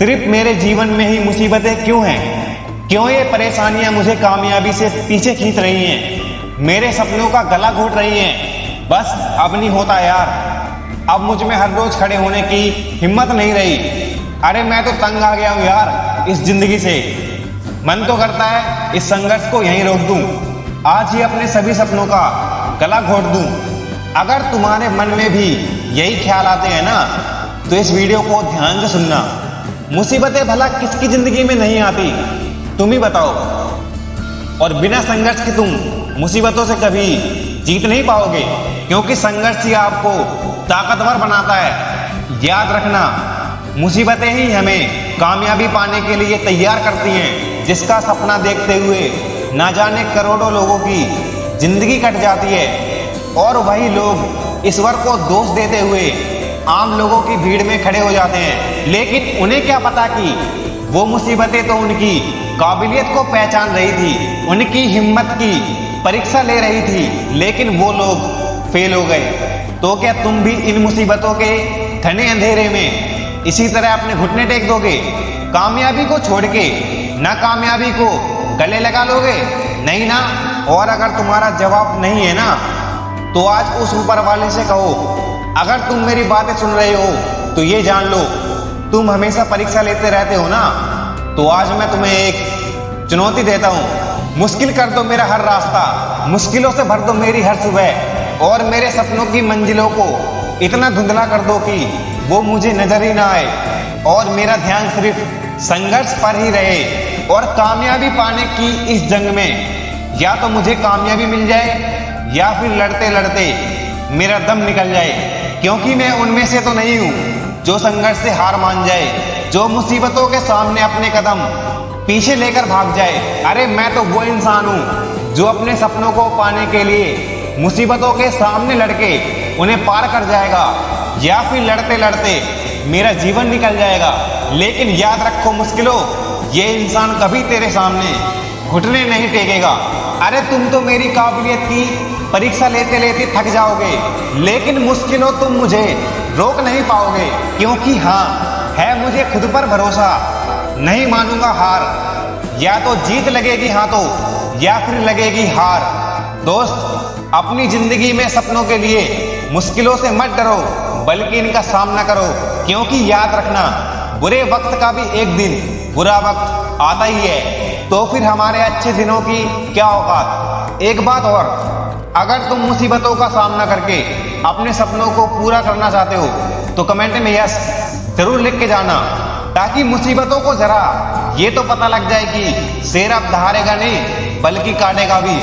सिर्फ मेरे जीवन में ही मुसीबतें क्यों हैं? क्यों ये परेशानियां मुझे कामयाबी से पीछे खींच रही हैं? मेरे सपनों का गला घोट रही हैं। बस अब नहीं होता यार, अब मुझ में हर रोज खड़े होने की हिम्मत नहीं रही। अरे मैं तो तंग आ गया हूँ यार इस जिंदगी से। मन तो करता है इस संघर्ष को यहीं रोक दूं, आज ही अपने सभी सपनों का गला घोट दूं। अगर तुम्हारे मन में भी यही ख्याल आते हैं ना, तो इस वीडियो को ध्यान से सुनना। मुसीबतें भला किसकी जिंदगी में नहीं आती, तुम ही बताओ। और बिना संघर्ष के तुम मुसीबतों से कभी जीत नहीं पाओगे, क्योंकि संघर्ष ही आपको ताकतवर बनाता है। याद रखना, मुसीबतें ही हमें कामयाबी पाने के लिए तैयार करती हैं। जिसका सपना देखते हुए ना जाने करोड़ों लोगों की जिंदगी कट जाती है, और वही लोग ईश्वर को दोष देते हुए आम लोगों की भीड़ में खड़े हो जाते हैं। लेकिन उन्हें क्या पता कि वो मुसीबतें तो उनकी काबिलियत को पहचान रही थी, उनकी हिम्मत की परीक्षा ले रही थी, लेकिन वो लोग फेल हो गए। तो क्या तुम भी इन मुसीबतों के घने अंधेरे में इसी तरह अपने घुटने टेक दोगे? कामयाबी को छोड़ के नाकामयाबी को गले लगा लोगे? नहीं ना। और अगर तुम्हारा जवाब नहीं है ना, तो आज उस ऊपर वाले से कहो, अगर तुम मेरी बातें सुन रहे हो तो ये जान लो, तुम हमेशा परीक्षा लेते रहते हो ना, तो आज मैं तुम्हें एक चुनौती देता हूँ। मुश्किल कर दो मेरा हर रास्ता, मुश्किलों से भर दो मेरी हर सुबह, और मेरे सपनों की मंजिलों को इतना धुंधला कर दो कि वो मुझे नजर ही ना आए, और मेरा ध्यान सिर्फ संघर्ष पर ही रहे। और कामयाबी पाने की इस जंग में या तो मुझे कामयाबी मिल जाए, या फिर लड़ते लड़ते मेरा दम निकल जाए, क्योंकि मैं उनमें से तो नहीं हूँ जो संघर्ष से हार मान जाए, जो मुसीबतों के सामने अपने कदम पीछे लेकर भाग जाए। अरे मैं तो वो इंसान हूँ जो अपने सपनों को पाने के लिए मुसीबतों के सामने लड़के उन्हें पार कर जाएगा, या फिर लड़ते लड़ते मेरा जीवन निकल जाएगा। लेकिन याद रखो मुश्किलों, ये इंसान कभी तेरे सामने घुटने नहीं टेकेगा। अरे तुम तो मेरी काबिलियत की परीक्षा लेते लेते थक जाओगे, लेकिन मुश्किलों तुम मुझे रोक नहीं पाओगे, क्योंकि हाँ है मुझे खुद पर भरोसा, नहीं मानूंगा हार। या तो जीत लगेगी हाथों, या फिर लगेगी हार। दोस्त, अपनी जिंदगी में सपनों के लिए मुश्किलों से मत डरो, बल्कि इनका सामना करो, क्योंकि याद रखना, बुरे वक्त का भी एक दिन बुरा वक्त आता ही है। तो फिर हमारे अच्छे दिनों की क्या औकात। एक बात और, अगर तुम मुसीबतों का सामना करके अपने सपनों को पूरा करना चाहते हो, तो कमेंट में यस जरूर लिख के जाना, ताकि मुसीबतों को जरा ये तो पता लग जाए कि शेर अब दहाड़ेगा नहीं बल्कि काटेगा भी।